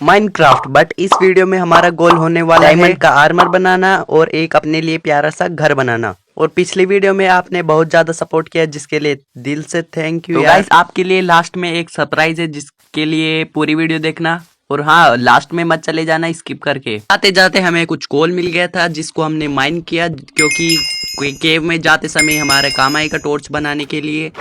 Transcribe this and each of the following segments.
Minecraft. But इस video में हमारा गोल होने वाला है डायमंड का आर्मर बनाना और एक अपने लिए प्यारा सा घर बनाना। और पिछली वीडियो में आपने बहुत ज्यादा सपोर्ट किया जिसके लिए दिल से थैंक यू। तो गाइस आपके लिए लास्ट में एक सरप्राइज है जिसके लिए पूरी वीडियो देखना। और हाँ, लास्ट में मत चले जाना स्किप करके। आते जाते हमें कुछ कोल मिल गया था जिसको हमने माइन किया, क्योंकि कोई केव में जाते समय हमारे काम आएगा टॉर्च बनाने के लिए।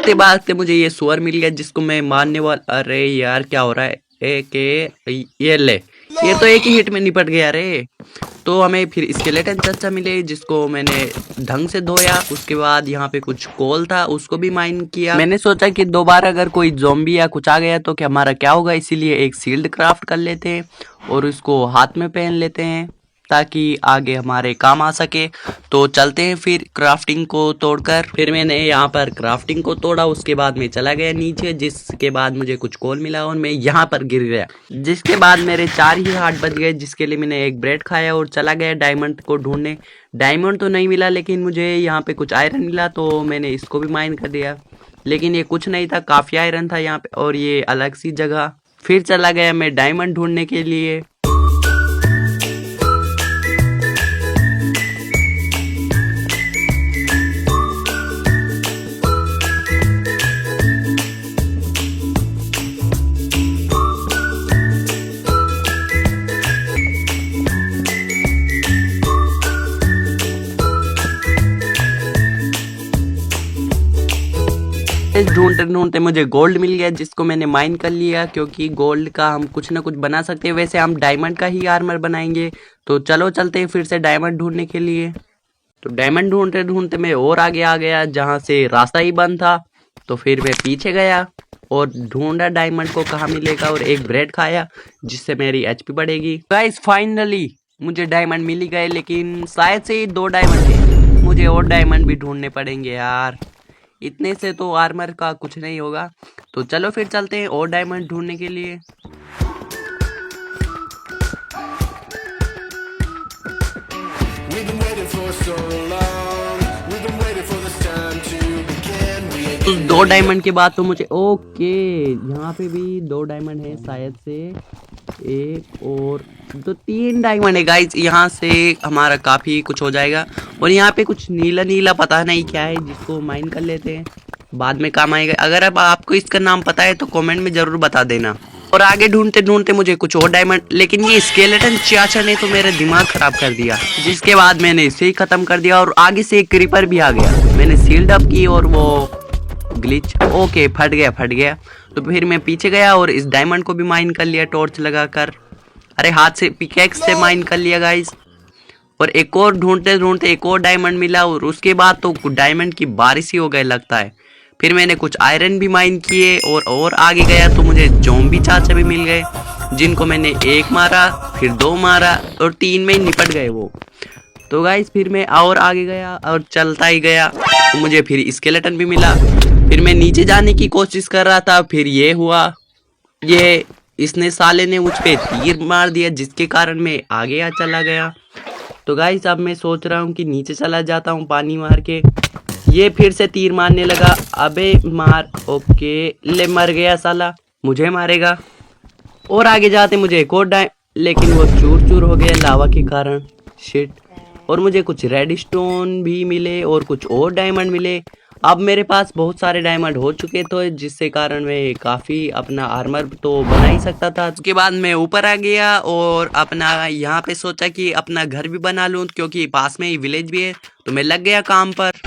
के बाद मुझे ये सुअर मिल गया जिसको मैं मारने वाला। अरे यार क्या हो रहा है? ये ले, ये तो एक ही हिट में निपट गया रे। तो हमें फिर स्केलेटन चाचा मिले जिसको मैंने ढंग से धोया। उसके बाद यहाँ पे कुछ कोल था उसको भी माइन किया। मैंने सोचा कि दोबारा अगर कोई ज़ॉम्बी या कुछ आ गया तो क्या हमारा क्या होगा, इसीलिए एक शील्ड क्राफ्ट कर लेते हैं और उसको हाथ में पहन लेते हैं ताकि आगे हमारे काम आ सके। तो चलते हैं फिर क्राफ्टिंग को तोड़कर। फिर मैंने यहाँ पर क्राफ्टिंग को तोड़ा, उसके बाद मैं चला गया नीचे, जिसके बाद मुझे कुछ कोल मिला और मैं यहाँ पर गिर गया। जिसके बाद मेरे 4 ही हार्ट बच गए, जिसके लिए मैंने एक ब्रेड खाया और चला गया डायमंड को ढूंढने। डायमंड तो नहीं मिला लेकिन मुझे यहाँ पे कुछ आयरन मिला, तो मैंने इसको भी माइन कर दिया। लेकिन ये कुछ नहीं था, काफ़ी आयरन था यहाँ पे और ये अलग सी जगह। फिर चला गया मैं डायमंड ढूंढने के लिए। ढूंढते ढूंढते मुझे गोल्ड मिल गया जिसको मैंने माइन कर लिया, क्योंकि गोल्ड का हम कुछ ना कुछ बना सकते हैं। वैसे हम डायमंड का ही आर्मर बनाएंगे। तो चलो चलते हैं फिर से डायमंड ढूंढने के लिए। तो डायमंड ढूंढते ढूंढते मैं और आगे आ गया जहाँ से रास्ता ही बंद था। तो फिर मैं पीछे गया और ढूंढा डायमंड को कहाँ मिलेगा और एक ब्रेड खाया जिससे मेरी एचपी बढ़ेगी। गाइस फाइनली मुझे डायमंड मिल ही गए, लेकिन शायद से ही 2 डायमंड थे। मुझे और डायमंड भी ढूंढने पड़ेंगे यार, इतने से तो आर्मर का कुछ नहीं होगा। तो चलो फिर चलते हैं और डायमंड ढूंढने के लिए। उस 2 डायमंड के बाद तो मुझे ओके, यहाँ पे भी 2 डायमंड है शायद से, एक और तो 3 डायमंड है गाइज। यहाँ से हमारा काफ़ी कुछ हो जाएगा। और यहाँ पे कुछ नीला नीला पता नहीं क्या है जिसको माइन कर लेते हैं, बाद में काम आएगा। अगर अब आपको इसका नाम पता है तो कमेंट में ज़रूर बता देना। और आगे ढूंढते ढूंढते मुझे कुछ और डायमंड, लेकिन ये स्केलेटन चाचा ने तो मेरा दिमाग खराब कर दिया। जिसके बाद मैंने इसे ही ख़त्म कर दिया और आगे से एक क्रीपर भी आ गया। मैंने शील्ड अप की और वो ग्लिच ओके फट गया। तो फिर मैं पीछे गया और इस डायमंड को भी माइन कर लिया टॉर्च लगाकर। अरे हाथ से पिकैक्स से माइन कर लिया गाइस। और एक और ढूंढते ढूंढते एक और डायमंड मिला और उसके बाद तो डायमंड की बारिश ही हो गई लगता है। फिर मैंने कुछ आयरन भी माइन किए और आगे गया तो मुझे ज़ॉम्बी चाचा भी मिल गए, जिनको मैंने 1 मारा, फिर 2 मारा और 3 में ही निपट गए वो। तो गाइस फिर मैं और आगे गया और चलता ही गया तो मुझे फिर स्केलेटन भी मिला। फिर मैं नीचे जाने की कोशिश कर रहा था, फिर ये हुआ, ये इसने साले ने मुझ पे तीर मार दिया जिसके कारण मैं आगे चला गया। तो गाइस अब मैं सोच रहा हूँ कि नीचे चला जाता हूँ पानी मार के। ये फिर से तीर मारने लगा, अबे मार, ओके ले मर गया साला, मुझे मारेगा। और आगे जाते मुझे एक और लेकिन वो चूर चूर हो गया लावा के कारण, शिट। और मुझे कुछ रेड स्टोन भी मिले और कुछ और डायमंड मिले। अब मेरे पास बहुत सारे डायमंड हो चुके थे जिससे कारण मैं काफ़ी अपना आर्मर तो बना ही सकता था। उसके बाद मैं ऊपर आ गया और अपना यहाँ पे सोचा कि अपना घर भी बना लूँ, क्योंकि पास में ही विलेज भी है। तो मैं लग गया काम पर।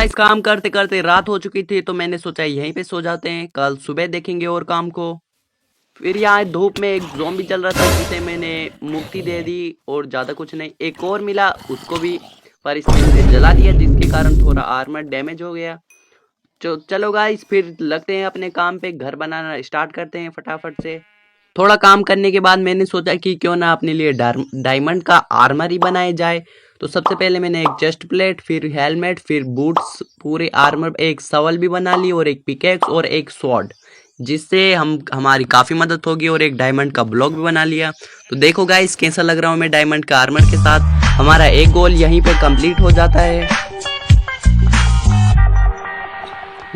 इस काम करते करते रात हो चुकी थी, तो मैंने सोचा यहीं पे सो जाते हैं, कल सुबह देखेंगे और काम को। फिर यहाँ धूप में एक ज़ॉम्बी चल रहा था जिसे मैंने मुक्ति दे दी और ज़्यादा कुछ नहीं, एक और मिला उसको भी, पर इसने मुझे जला दिया जिसके कारण थोड़ा आर्मर डैमेज हो गया। चलो गाइस फिर लगते हैं अपने काम पे, घर बनाना स्टार्ट करते हैं फटाफट से। थोड़ा काम करने के बाद मैंने सोचा कि क्यों ना अपने लिए डायमंड का आर्मर ही बनाया जाए। तो सबसे पहले मैंने एक चेस्ट प्लेट, फिर हेलमेट, फिर बूट्स, पूरे आर्मर, एक शवल भी बना ली और एक पिकेक्स और एक स्वॉर्ड, जिससे हमारी काफ़ी मदद होगी, और एक डायमंड का ब्लॉक भी बना लिया। तो देखो गाइस कैसा लग रहा हूँ मैं डायमंड का आर्मर के साथ। हमारा एक गोल यहीं पे कंप्लीट हो जाता है।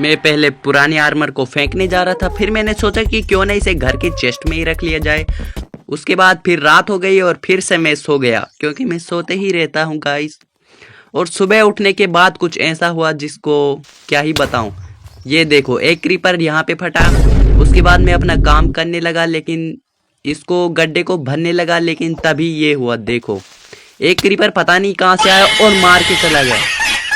मैं पहले पुरानी आर्मर को फेंकने जा रहा था, फिर मैंने सोचा कि क्यों ना इसे घर की चेस्ट में ही रख लिया जाए। उसके बाद फिर रात हो गई और फिर से मैं सो गया, क्योंकि मैं सोते ही रहता हूँ गाइस। और सुबह उठने के बाद कुछ ऐसा हुआ जिसको क्या ही बताऊं। ये देखो एक क्रीपर यहाँ पे फटा। उसके बाद मैं अपना काम करने लगा, लेकिन इसको गड्ढे को भरने लगा, लेकिन तभी ये हुआ। देखो एक क्रीपर पता नहीं कहाँ से आया और मार के चला गया।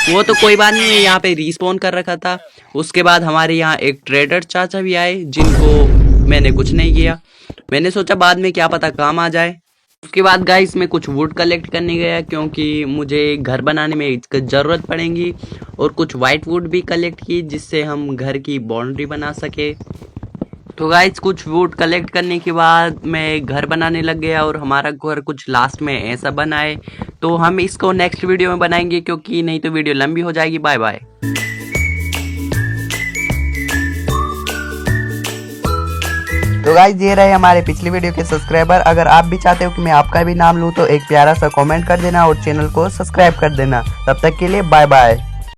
वो तो कोई बात नहीं, मैं यहाँ पे रिस्पॉन कर रखा था। उसके बाद हमारे यहाँ एक ट्रेडर चाचा भी आए, जिनको मैंने कुछ नहीं किया। मैंने सोचा बाद में क्या पता काम आ जाए। उसके बाद गाइस मैं कुछ वुड कलेक्ट करने गया, क्योंकि मुझे घर बनाने में इसकी ज़रूरत पड़ेगी, और कुछ वाइट वुड भी कलेक्ट की, जिससे हम घर की बाउंड्री बना सके। तो गाइस कुछ वुड कलेक्ट करने के बाद मैं घर बनाने लग गया, और हमारा घर कुछ लास्ट में ऐसा बना है। तो हम इसको नेक्स्ट वीडियो में बनाएंगे, क्योंकि नहीं तो वीडियो लंबी हो जाएगी। Bye bye. तो गाइस ये रहे हमारे पिछली वीडियो के सब्सक्राइबर। अगर आप भी चाहते हो कि मैं आपका भी नाम लूँ तो एक प्यारा सा कमेंट कर देना और चैनल को सब्सक्राइब कर देना। तब तक के लिए बाय बाय।